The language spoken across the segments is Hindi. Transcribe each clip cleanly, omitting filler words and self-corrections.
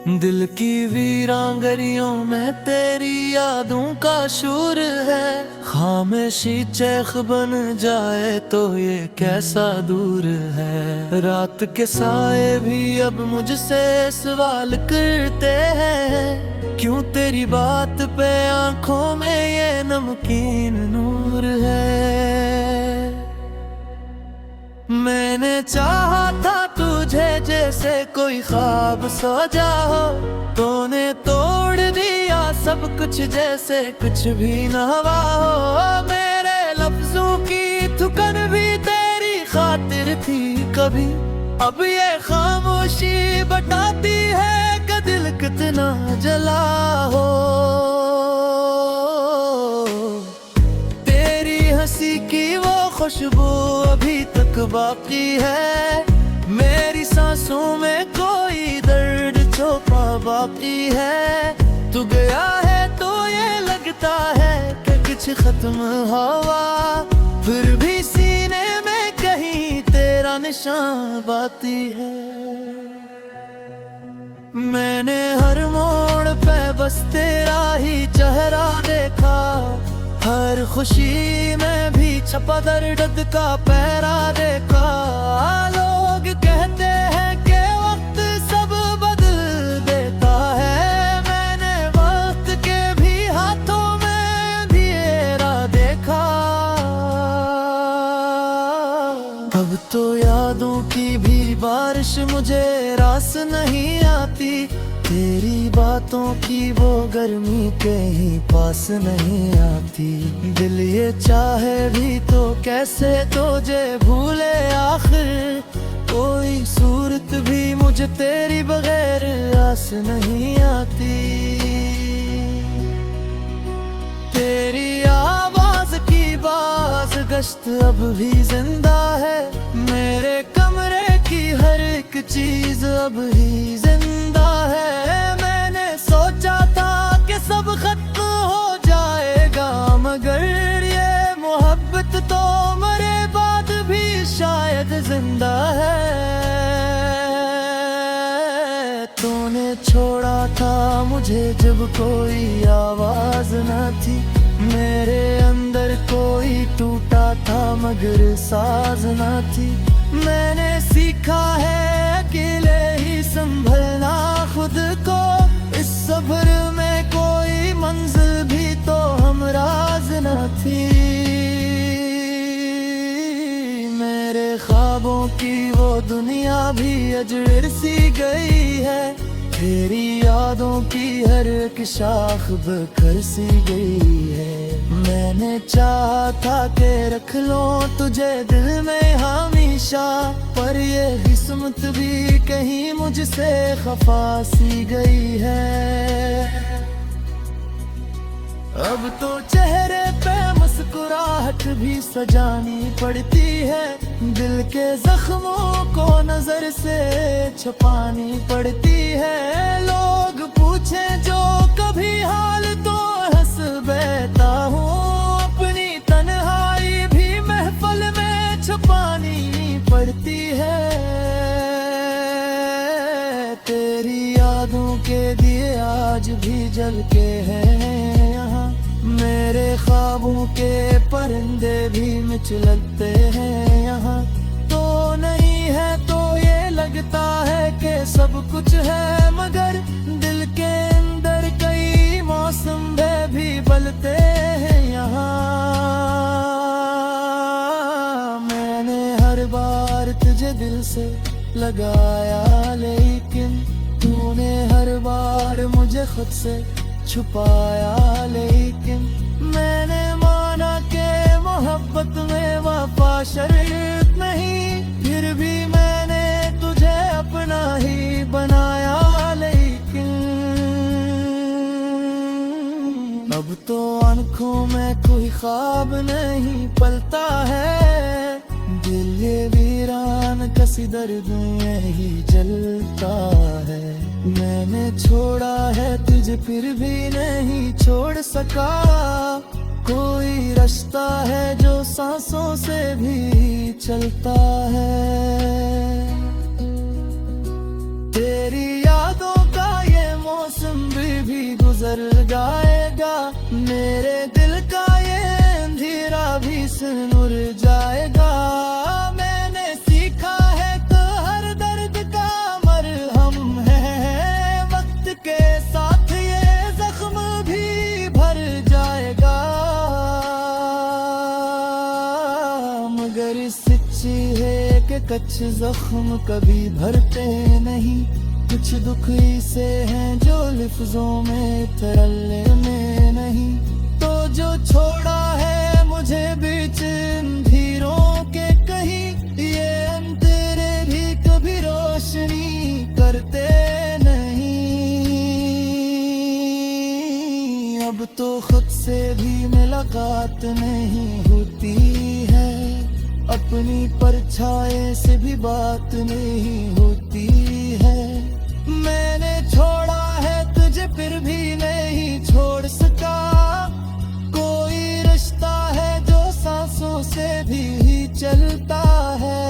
दिल की वीरांगरियों में तेरी यादों का शूर है। खामोशी चैख बन जाए तो ये कैसा दूर है। रात के साए भी अब मुझसे सवाल करते हैं, क्यों तेरी बात पे आंखों में ये नमकीन नूर है। मैंने चाहा था तुझे जैसे कोई ख्वाब सो जाओ, तूने तोड़ दिया सब कुछ जैसे कुछ भी न हुआ हो। मेरे लफ्जों की थुकन भी तेरी खातिर थी कभी, अब ये खामोशी बताती है कि दिल कितना जला हो। तेरी हंसी की वो खुशबू अभी तक बाकी है, मेरी सांसों में कोई दर्द छुपा बाकी है। तू गया है तो ये लगता है कि कुछ खत्म हुआ, फिर भी सीने में कहीं तेरा निशान बाकी है। मैंने हर मोड़ पे बस तेरा ही चेहरा देखा, हर खुशी में भी छपा दर्द का पहरा देखा। लोग कहते हैं कि वक्त सब बदल देता है, मैंने वक्त के भी हाथों में अंधेरा देखा। अब तो यादों की भी बारिश मुझे रास नहीं आती, तेरी बातों की वो गर्मी कहीं पास नहीं आती। दिल ये चाहे भी तो कैसे तुझे भूले आखिर, कोई सूरत भी मुझे तेरी बगैर आस नहीं आती। तेरी आवाज की बाज गश्त अब भी जिंदा है, मेरे कमरे की हर एक चीज अब ही जिंदा है। मैंने सोचा था कि सब खत्म हो जाएगा, मगर ये मोहब्बत तो मरे बाद भी शायद जिंदा है। तूने छोड़ा था मुझे जब कोई आवाज न थी, मेरे अंदर कोई टूटा था मगर साज न थी। मैंने सीखा है अकेले ही संभलना खुद को, इस सफर में कोई मंजिल भी तो हमराज न थी। मेरे ख्वाबों की वो दुनिया भी अजर सी गई है, तेरी यादों की हर एक शाख बखर सी गई है। मैंने चाहा था कि रख लूं तुझे दिल में हमेशा, पर ये किस्मत भी कहीं मुझसे खफा सी गई है। अब तो चेहरे पे मुस्कुराहट भी सजानी पड़ती है, दिल के जख्मों को नजर से छुपानी पड़ती है। लोग पूछे जो कभी हाल तो हंस बैठा हूँ, अपनी तन्हाई भी महफिल में छुपानी पड़ती है। तेरी यादों के दिए आज भी जल के हैं यहाँ, मेरे ख्वाबों के परिंदे भी मिचलते हैं यहाँ। तो नहीं है तो ये लगता है कि सब कुछ है, मगर दिल के अंदर कई मौसम भी बलते हैं यहाँ। मैंने हर बार तुझे दिल से लगाया, लेकिन तूने हर बार मुझे खुद से छुपाया। लेकिन मैंने माना कि मोहब्बत में वफा शर्त नहीं, फिर भी मैंने तुझे अपना ही बनाया। लेकिन अब तो आंखों में कोई ख्वाब नहीं पलता है, दिल ये वीरान कसी दर्द यही जलता है। मैंने छोड़ा है तुझे फिर भी नहीं छोड़ सका, कोई रास्ता है जो सांसों से भी चलता है। तेरी यादों का ये भी गुजर जाएगा, मेरे दिल का ये अंधेरा भी सिनुर जाएगा। मैंने सीखा है तो हर दर्द का मरहम है, वक्त के साथ ये जख्म भी भर जाएगा। मगर सच्ची है कि कच्छ जख्म कभी भरते नहीं, कुछ दुख ऐसे हैं जो लफ्जों में तरल्ले में नहीं। तो जो छोड़ा है मुझे बीच अंधेरों के कहीं, ये अंधेरे भी कभी रोशनी करते नहीं। अब तो खुद से भी मुलाकात नहीं होती है, अपनी परछाई से भी बात नहीं होती है। मैंने छोड़ा है तुझे फिर भी नहीं छोड़ सका, कोई रिश्ता है जो सांसों से भी चलता है।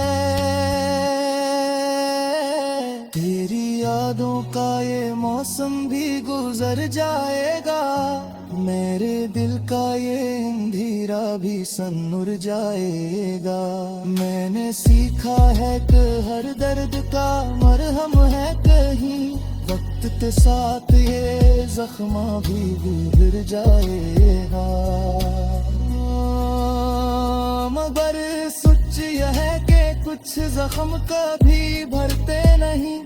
तेरी यादों का ये मौसम भी गुजर जाएगा, मेरे दिल का ये अंधेरा भी सन्नुर जाएगा। मैंने सीखा है कि हर दर्द का मरहम है कहीं, वक्त के साथ ये जख्मा भी गुजर जाएगा। मगर सच यह है कि कुछ जख्म कभी भरते नहीं,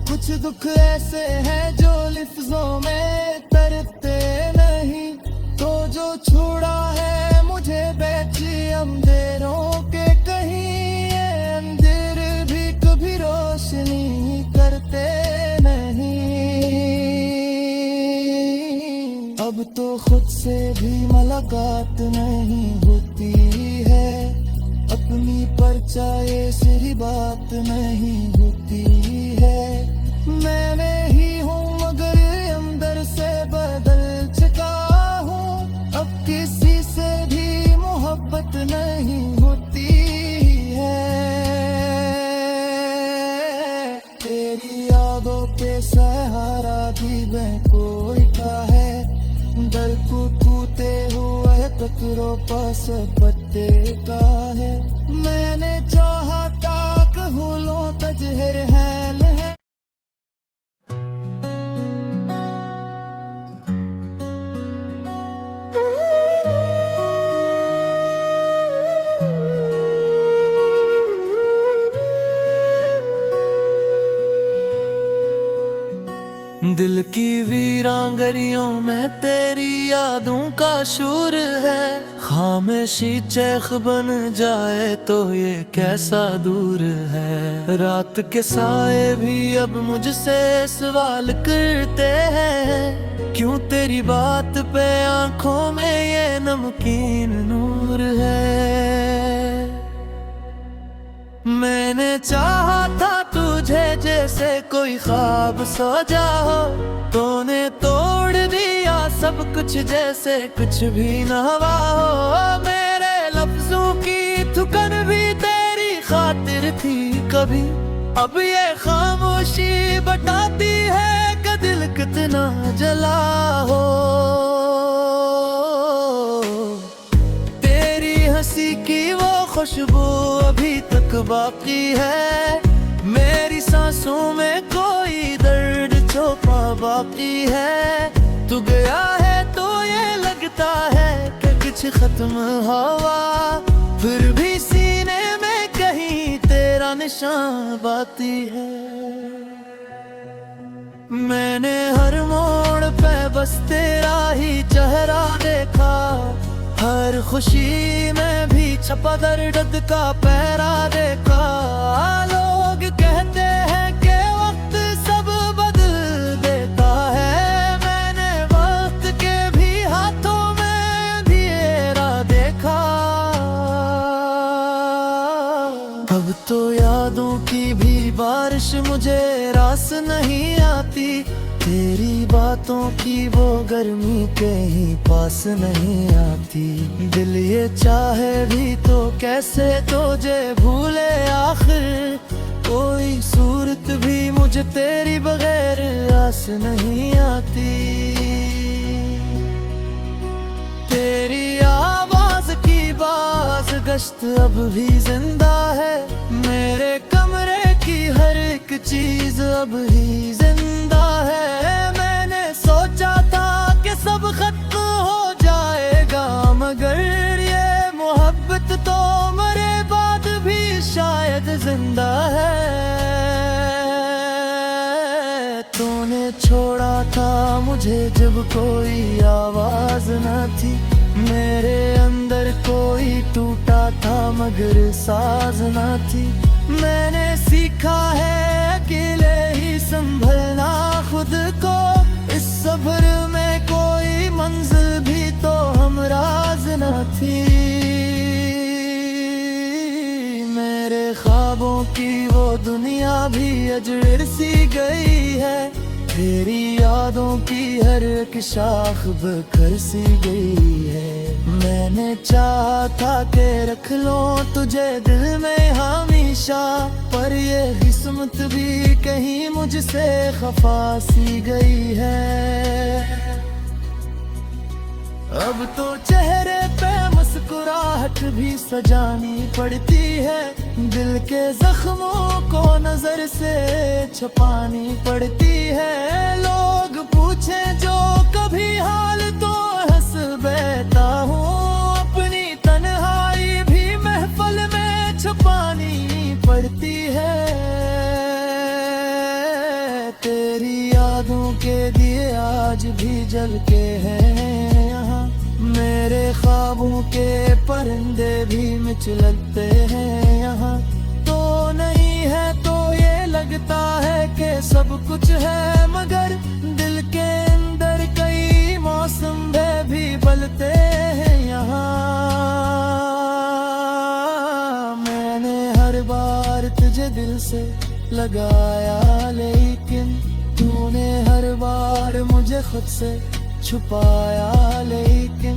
कुछ दुख ऐसे हैं जो लफ्जों में तरते नहीं। तो जो छुड़ा है मुझे बैठी अंधेरों के कहीं, ये अंधेर भी कभी रोशनी करते नहीं। अब तो खुद से भी मुलाकात नहीं होती है, अपनी परछाई से ही बात नहीं होती है। मैंने ही हूँ मगर अंदर से बदल चुका हूँ, अब किसी से भी मोहब्बत नहीं होती है। तेरी यादों पे सहारा भी मैं कोई का है, दर को टूटे हुए पत्थरों पास पत्ते का है। मैंने चाहा था कहूँ लो तजहर हैल है। दिल की वीरांगरियों में तेरी यादों का शूर है, खामोशी चैख बन जाए तो ये कैसा दूर है। रात के साए भी अब मुझसे सवाल करते हैं, क्यों तेरी बात पे आंखों में ये नमकीन नूर है। मैंने चाहा था तुझे जैसे कोई ख्वाब सो जाओ, तूने तोड़ दिया सब कुछ जैसे कुछ भी न हुआ हो। मेरे लफ्जों की थुकन भी तेरी खातिर थी कभी, अब ये खामोशी बताती है कि दिल कितना जला हो। तेरी हंसी की वो खुशबू अभी तक बाकी है, मेरी सांसों में कोई दर्द छुपा बाकी है। तू गया है तो ये लगता है कि कुछ खत्म हुआ, फिर भी सीने में कहीं तेरा निशान बाकी है। मैंने हर मोड़ पे बस तेरा ही चेहरा देखा, हर खुशी में भी छपा दर्द का पहरा देखा। लोग कहते हैं कि वक्त सब बदल देता है, मैंने वक्त के भी हाथों में अंधेरा देखा। अब तो यादों की भी बारिश मुझे रास नहीं आती, तेरी बातों की वो गर्मी कहीं पास नहीं आती। दिल ये चाहे भी तो कैसे तुझे भूले आखिर, कोई सूरत भी मुझे तेरी बगैर आस नहीं आती। गश्त अब भी जिंदा है, मेरे कमरे की हर एक चीज अब ही जिंदा है। मैंने सोचा था कि सब खत्म हो जाएगा, मगर ये मोहब्बत तो मरे बाद भी शायद जिंदा है। तूने छोड़ा था मुझे जब कोई आवाज न थी, मेरे अंदर कोई टूटा था मगर साज न थी। मैंने सीखा है अकेले ही संभलना खुद को, इस सफर में कोई मंजिल भी तो हमराज न थी। मेरे ख्वाबों की वो दुनिया भी अजर सी गई है, तेरी यादों की हर एक शाख बखर सी गई है। मैंने चाहा था कि रख लूं तुझे दिल में हमेशा, पर ये किस्मत भी कहीं मुझसे खफा सी गई है। अब तो चेहरे पे मुस्कुराहट भी सजानी पड़ती है, दिल के जख्मों को नजर से छुपानी पड़ती है। लोग पूछे जो कभी हाल तो हंस बैठा हूँ, अपनी तन्हाई भी महफिल में छुपानी पड़ती है। तेरी यादों के दिए आज भी जल के हैं यहाँ, मेरे ख्वाबों के परिंदे भी मिचलते हैं यहाँ। तो नहीं है तो ये लगता है कि सब कुछ है, मगर दिल के अंदर कई मौसम भी बदलते हैं यहाँ। मैंने हर बार तुझे दिल से लगाया, लेकिन तूने हर बार मुझे खुद से छुपाया। लेकिन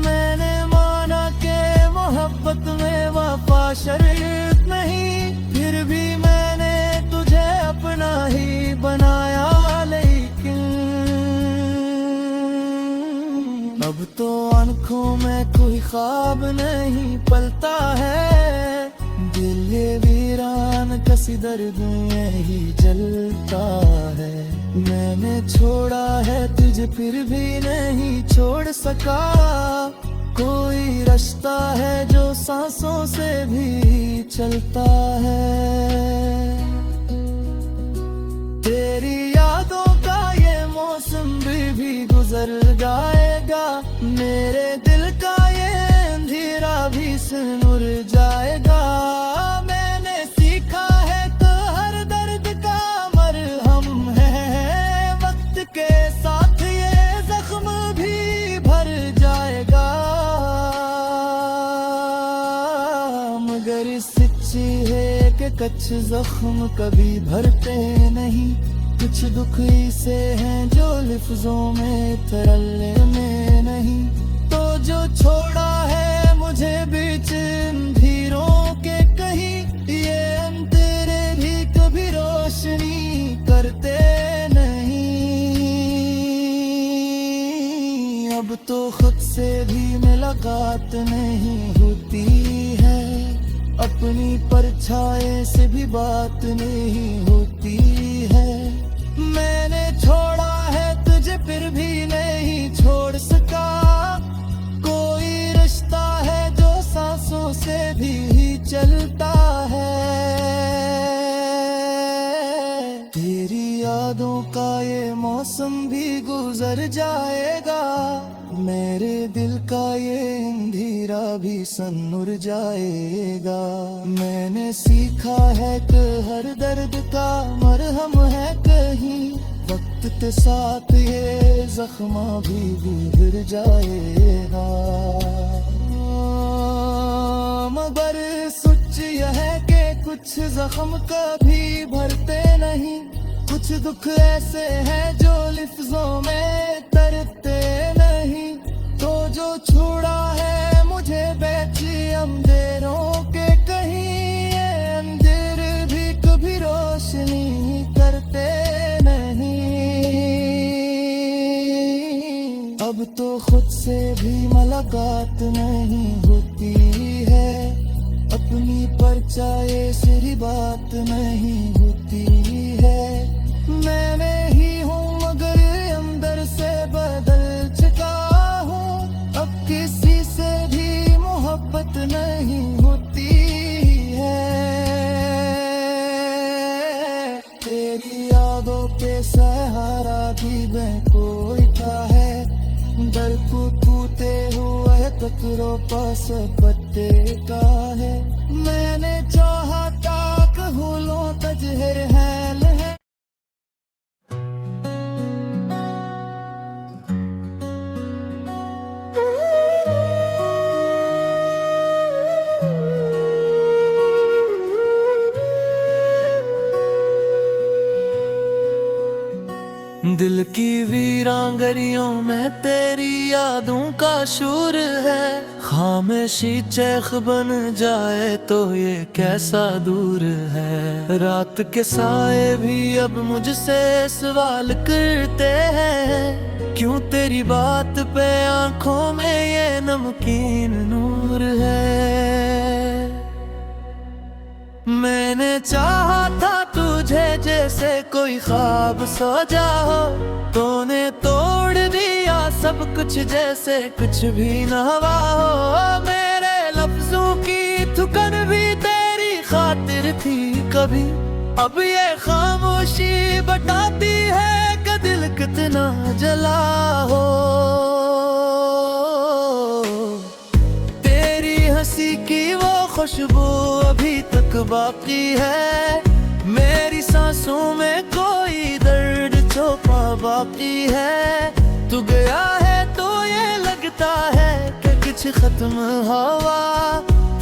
मैंने माना कि मोहब्बत में वफा शर्त नहीं, फिर भी मैंने तुझे अपना ही बनाया। लेकिन अब तो आंखों में कोई ख्वाब नहीं पलता है, दिल ये वीरान कसी दर्द में ही जलता है। मैंने छोड़ा है तुझे फिर भी नहीं छोड़ सका, कोई रास्ता है जो सांसों से भी चलता है। तेरी यादों का ये मौसम भी गुजर जाएगा, मेरे दिल का ये अंधेरा भी सिनुर जाएगा। मैंने सीखा है तो हर दर्द का मरहम है, वक्त के साथ ये जख्म भी भर जाएगा। मगर सच्ची है कि कच्छ जख्म कभी भरते नहीं, कुछ दुख ऐसे हैं जो लफ्जों में तरल्ले में नहीं। तो जो छोड़ा है मुझे बीच अंधेरों के कहीं, ये अंधेरे भी कभी रोशनी करते नहीं। अब तो खुद से भी मुलाकात नहीं होती है, अपनी परछाई से भी बात नहीं होती है। मैंने छोड़ा है तुझे फिर भी नहीं छोड़ सका, कोई रिश्ता है जो सांसों से भी चलता है। तेरी यादों का ये मौसम भी गुजर जाएगा, मेरे दिल का ये अंधेरा भी सन्नुर जाएगा। मैंने सीखा है कि हर दर्द का मरहम है कहीं, वक्त के साथ ये जख्मा भी गुजर जाएगा। मगर सच यह है कि कुछ जख्म कभी भरते नहीं, कुछ दुख ऐसे हैं जो लफ्जों में तरते नहीं। तो जो छोड़ा है मुझे बेची अंधेरों के कहीं, ये अंधेर भी कभी रोशनी करते नहीं। अब तो खुद से भी मुलाकात नहीं होती है, सोचा ये सिरी बात नहीं होती है। मैंने ही हूँ मगर अंदर से बदल चुका हूँ। अब किसी से भी मोहब्बत नहीं होती है। तेरी यादों पे सहारा भी मैं कोई था है। दर कूते हुए कतरों पास पत्ते का है। मैंने चाहा ताक हुलो तजहर हैल है। दिल की वीरांगरियों में तेरी यादों का शूर है। खामोशी चैख बन जाए तो ये कैसा दूर है। रात के साए भी अब मुझसे सवाल करते हैं, क्यों तेरी बात पे आंखों में ये नमकीन नूर है। मैंने चाहा था तुझे जैसे कोई ख्वाब सो जाओ, तूने तोड़ दिया सब कुछ जैसे कुछ भी न हुआ हो। मेरे लफ्जों की थुकन भी तेरी खातिर थी कभी, अब ये खामोशी बताती है कि दिल कितना जला हो। तेरी हंसी की वो खुशबू अभी तक बाकी है। मेरी सांसों में कोई दर्द छुपा बाकी है। तू गया है तो ये लगता है कि कुछ खत्म हुआ,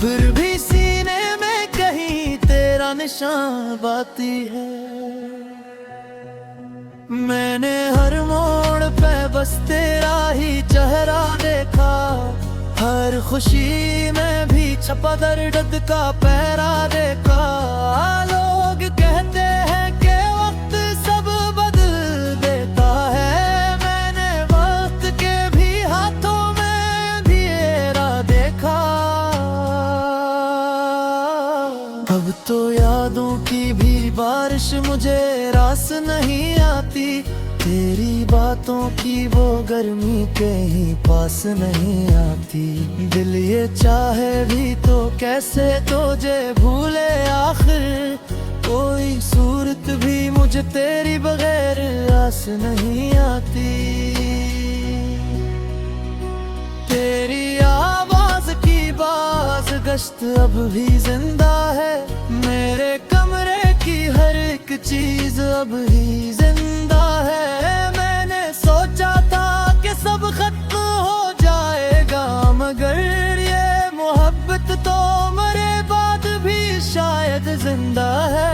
फिर भी सीने में कहीं तेरा निशान बाकी है। मैंने हर मोड़ पे बस तेरा ही चेहरा देखा, हर खुशी में भी छपा दर्द का पहरा देखा। लोग कहते हैं कि वक्त सब बदल देता है, मैंने वक्त के भी हाथों में अंधेरा देखा। अब तो यादों की भी बारिश मुझे रास नहीं आती, तेरी बातों की वो गर्मी कहीं पास नहीं आती। दिल ये चाहे भी तो कैसे तुझे भूले आखिर, कोई सूरत भी मुझे तेरी बगैर आस नहीं आती। तेरी आवाज की बाज गश्त अब भी जिंदा है, मेरे कमरे की हर एक चीज अब ही जिंदा है। मैंने सोचा था कि सब खत्म हो जाएगा, मगर ये मोहब्बत तो मरे बाद भी शायद जिंदा है।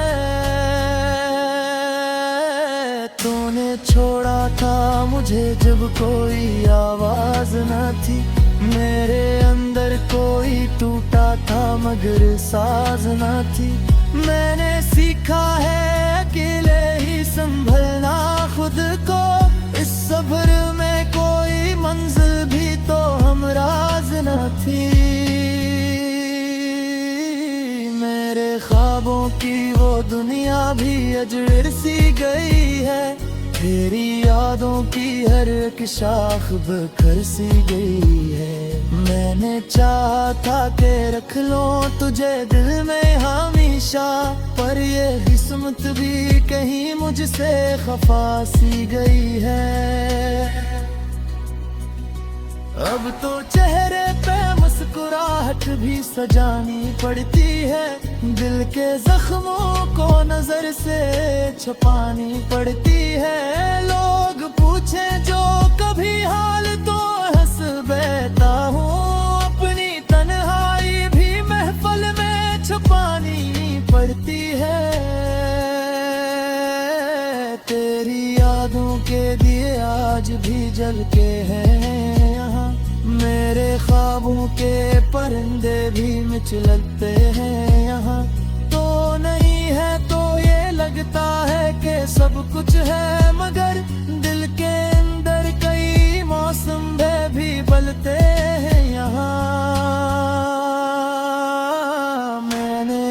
तूने छोड़ा था मुझे जब कोई आवाज न थी, मेरे अंदर कोई टूटा था मगर साज न थी। मैंने सीखा है अकेले ही संभलना खुद को, इस सफर में कोई मंजिल भी तो हमराज न थी। मेरे ख्वाबों की वो दुनिया भी अजर सी गई है, तेरी यादों की हर एक शाख बखर सी गई है। मैंने चाहा था कि रख लो तुझे दिल में हमेशा, पर ये किस्मत भी कहीं मुझसे खफा सी गई है। अब तो चेहरे पे मुस्कुराहट भी सजानी पड़ती है, दिल के जख्मों को नजर से छुपानी पड़ती है। लोग पूछे जो कभी हाल तो हंस बैठा हूँ, अपनी तन्हाई भी महफिल में छुपानी पड़ती है। तेरी यादों के दिए आज भी जल के हैं यहाँ, मेरे ख्वाबों के परिंदे भी मिचलते हैं यहाँ। तो नहीं है तो ये लगता है कि सब कुछ है, मगर दिल के अंदर कई मौसम भी बदलते हैं यहाँ। मैंने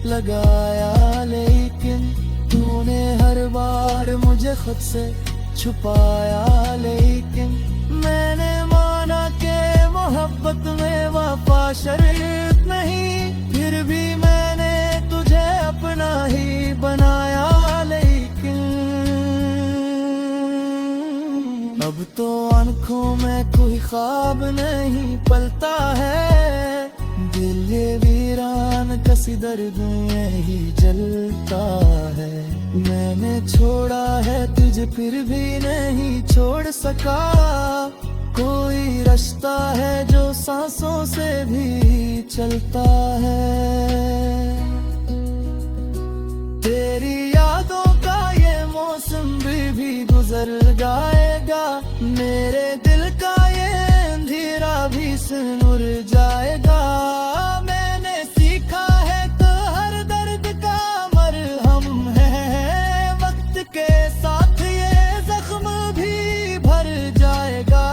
लगाया, लेकिन तूने हर बार मुझे खुद से छुपाया। लेकिन मैंने माना कि मोहब्बत में वफा शर्त नहीं, फिर भी मैंने तुझे अपना ही बनाया। लेकिन अब तो आंखों में कोई ख्वाब नहीं पलता है, दिल ये वीरान कसी दर्द में ही जलता है। मैंने छोड़ा है तुझे फिर भी नहीं छोड़ सका, कोई रास्ता है जो सांसों से भी चलता है। तेरी यादों का ये मौसम भी गुजर जाएगा, मेरे दिल का ये अंधेरा भी सिर जाएगा। मैंने सीखा है तो हर दर्द का मरहम है, वक्त के साथ ये जख्म भी भर जाएगा।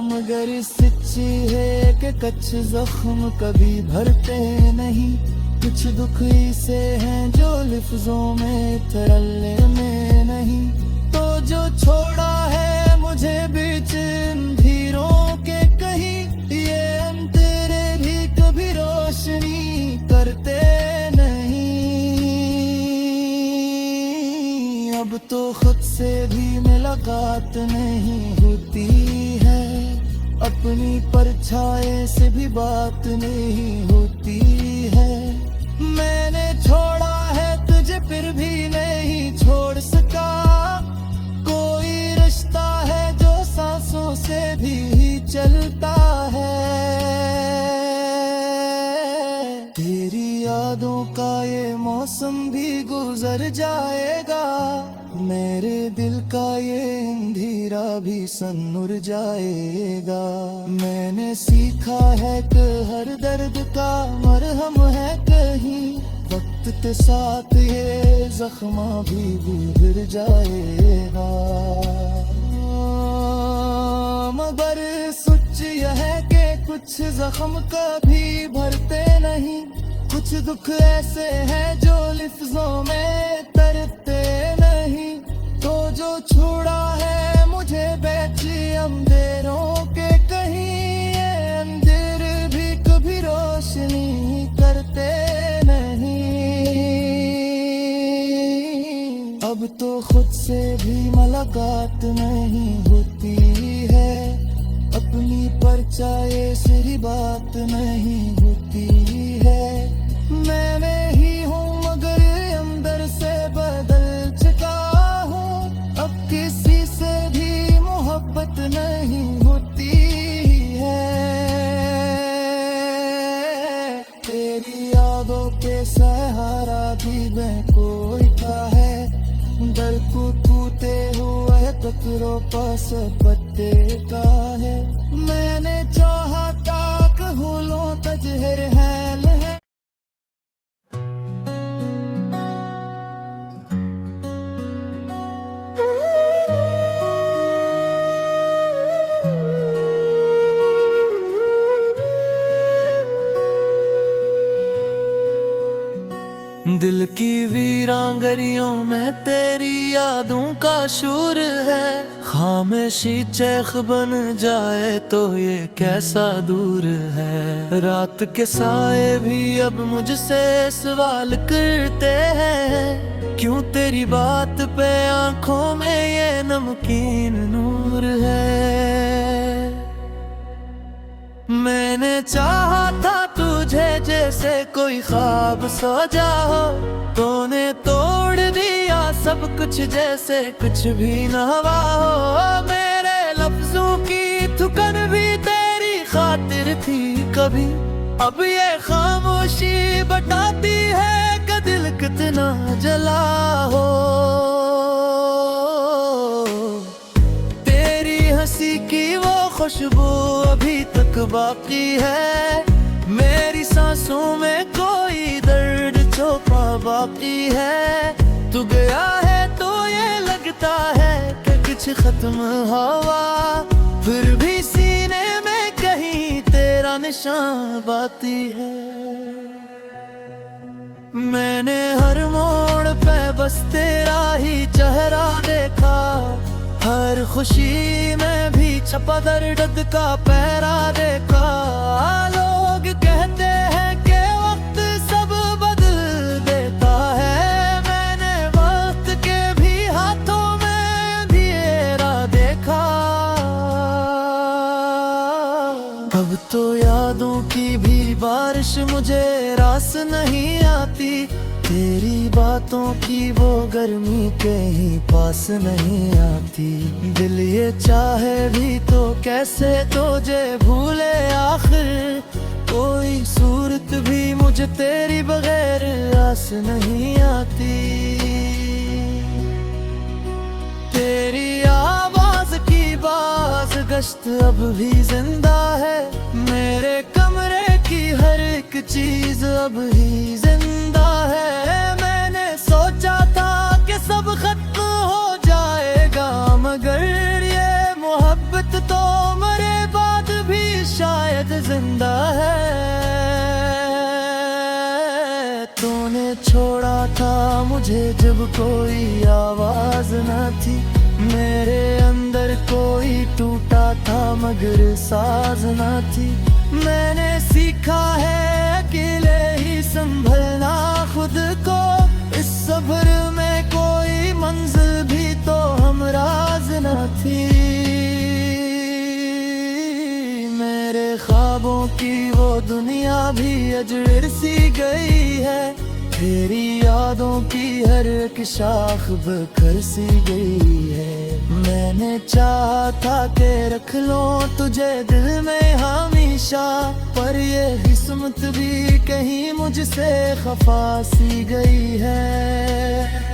मगर सच्ची है कि कच्चे जख्म कभी भरते नहीं, कुछ दुख ऐसे हैं जो लफ्जों में तरले में नहीं। तो जो छोड़ा है मुझे बीच अंधेरों के कहीं, ये अंधेरे भी कभी रोशनी करते नहीं। अब तो खुद से भी मुलाकात नहीं होती है, अपनी परछाई से भी बात नहीं होती है। मैंने छोड़ा है तुझे फिर भी नहीं छोड़ सका, कोई रिश्ता है जो सांसों से भी चलता है। तेरी यादों का ये मौसम भी गुजर जाएगा, मेरे दिल का ये अंधेरा भी सन्नुर जाएगा। मैंने सीखा है कि हर दर्द का मरहम है कहीं, वक्त के साथ ये जख्मा भी गुजर जाएगा। मगर सच यह है कि कुछ जख्म कभी भरते नहीं, कुछ दुख ऐसे हैं जो लफ्जों में तरते नहीं। तो जो छोड़ा है मुझे बेची अंधेरों के कहीं, ये अंधेर भी कभी रोशनी करते नहीं। अब तो खुद से भी मुलाकात नहीं होती है, अपनी परछाई से ही बात नहीं होती है। मैंने ही हूँ मगर अंदर से बदल चुका हूँ, अब किसी से भी मोहब्बत नहीं होती है। तेरी यादों के सहारा भी मैं कोई था है, दर को टूटे हुए पत्थरों पास पत्ते का है। मैंने चाहा ताक हुलों तजहर हैल है। दिल की वीरांगरियों में तेरी यादों का शूर है, खामोशी चैख बन जाए तो ये कैसा दूर है। रात के साए भी अब मुझसे सवाल करते हैं, क्यों तेरी बात पे आंखों में ये नमकीन नूर है। मैंने चाहा था तुझे जैसे कोई ख्वाब सो जाओ, तूने तोड़ दिया सब कुछ जैसे कुछ भी न हुआ हो। मेरे लफ्जों की थुकन भी तेरी खातिर थी कभी, अब ये खामोशी बताती है कि दिल कितना जला हो। तेरी हंसी की वो खुशबू अभी तक बाकी है, मेरी सांसों में कोई दर्द छुपा बाकी है। तू गया है तो ये लगता है कि कुछ खत्म हुआ, फिर भी सीने में कहीं तेरा निशान बाती है। मैंने हर मोड़ पे बस तेरा ही चेहरा देखा, हर खुशी में भी छपा दर्द का पहरा देखा। लोग कहते हैं कि वक्त सब बदल देता है, मैंने वक्त के भी हाथों में अंधेरा देखा। अब तो यादों की भी बारिश मुझे रास नहीं आती, तेरी बातों की वो गर्मी कहीं पास नहीं आती। दिल ये चाहे भी तो कैसे तुझे भूले आखिर, कोई सूरत भी मुझे तेरी बगैर आस नहीं आती। तेरी आवाज की बाज गश्त अब भी जिंदा है, मेरे कमरे की हर एक चीज अब ही जिंदा है। मैंने सोचा था कि सब खत्म हो जाएगा, मगर ये मोहब्बत तो मरे बाद भी शायद जिंदा है। तूने छोड़ा था मुझे जब कोई आवाज न थी, मेरे अंदर कोई टूटा था मगर साज न थी। मैंने सीखा है अकेले ही संभलना खुद को, इस सफर में कोई मंजिल भी तो हमराज न थी। मेरे ख्वाबों की वो दुनिया भी अजर सी गई है, तेरी यादों की हर एक शाख बखर सी गई है। मैंने चाहा था कि रख लूं तुझे दिल में हमेशा, पर ये किस्मत भी कहीं मुझसे खफा सी गई है।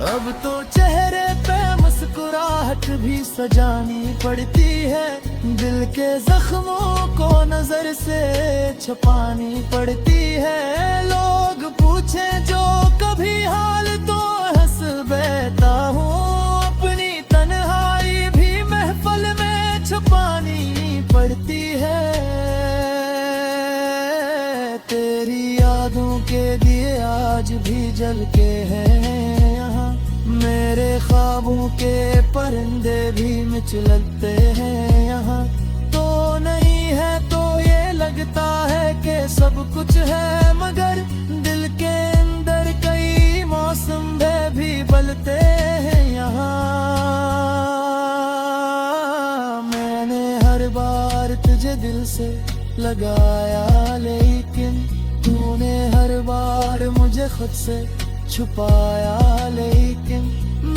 अब तो चेहरे पे मुस्कुराहट भी सजानी पड़ती है, दिल के जख्मों को नजर से छुपानी पड़ती है। लोग पूछे जो कभी हाल तो हंस बैठा हूँ, अपनी तन्हाई भी महफिल में छुपानी पड़ती है। तेरी यादों के दिए आज भी जल के हैं यहाँ, मेरे ख्वाबों के परिंदे भी मिचलते हैं यहाँ। तो नहीं है तो ये लगता है कि सब कुछ है, मगर दिल के अंदर कई मौसम भी बदलते हैं यहाँ। मैंने हर बार तुझे दिल से लगाया, लेकिन तूने हर बार मुझे खुद से छुपाया। लेकिन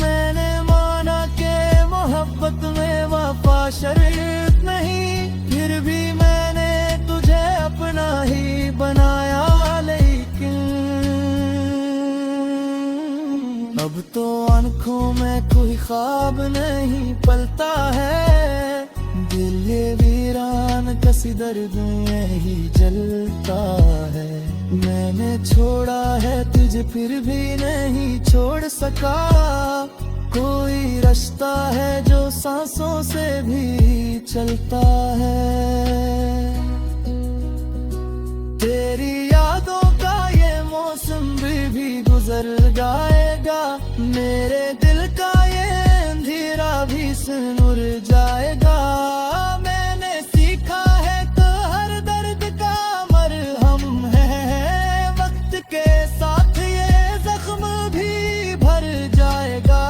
मैंने माना कि मोहब्बत में वफा शर्त नहीं, फिर भी मैंने तुझे अपना ही बनाया। लेकिन अब तो आंखों में कोई ख्वाब नहीं पलता है, दिल ये वीरान कसी दर्द में ही जलता है। मैंने छोड़ा है तुझे फिर भी नहीं छोड़ सका, कोई रास्ता है जो सांसों से भी चलता है। तेरी यादों का ये मौसम भी गुजर जाएगा, मेरे दिल का ये अंधेरा भी सुर जाएगा। मैंने सीखा है तो हर दर्द का मरहम है, वक्त के साथ ये जख्म भी भर जाएगा।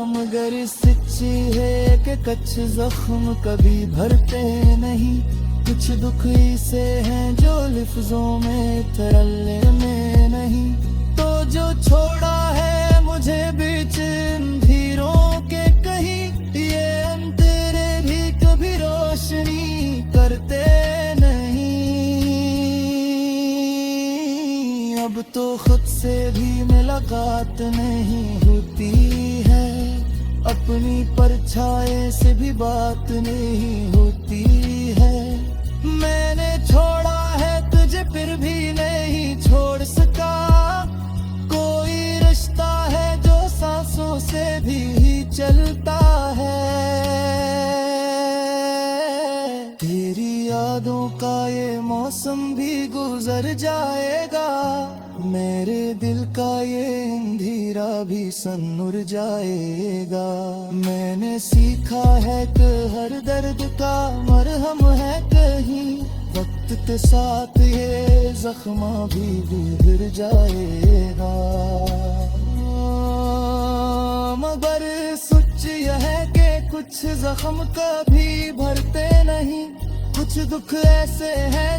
मगर सच्ची है कि कच्छ जख्म कभी भरते नहीं, कुछ दुख ऐसे हैं जो लफ्जों में तरल्ले में नहीं। तो जो छोड़ा है मुझे बीच अंधेरों के कहीं, ये अंधेरे भी कभी रोशनी करते नहीं। अब तो खुद से भी मुलाकात नहीं होती है, अपनी परछाई से भी बात नहीं होती है। मैंने छोड़ा है तुझे फिर भी नहीं छोड़ सका, कोई रिश्ता है जो सांसों से भी चलता है। का ये मौसम भी गुजर जाएगा, मेरे दिल का ये अंधेरा भी सन्नुर जाएगा। मैंने सीखा है कि हर दर्द का मरहम है कहीं, वक्त के साथ ये जख्मा भी गुजर जाएगा। मगर सच यह है कि कुछ जख्म कभी भरते नहीं, कुछ दुख ऐसे हैं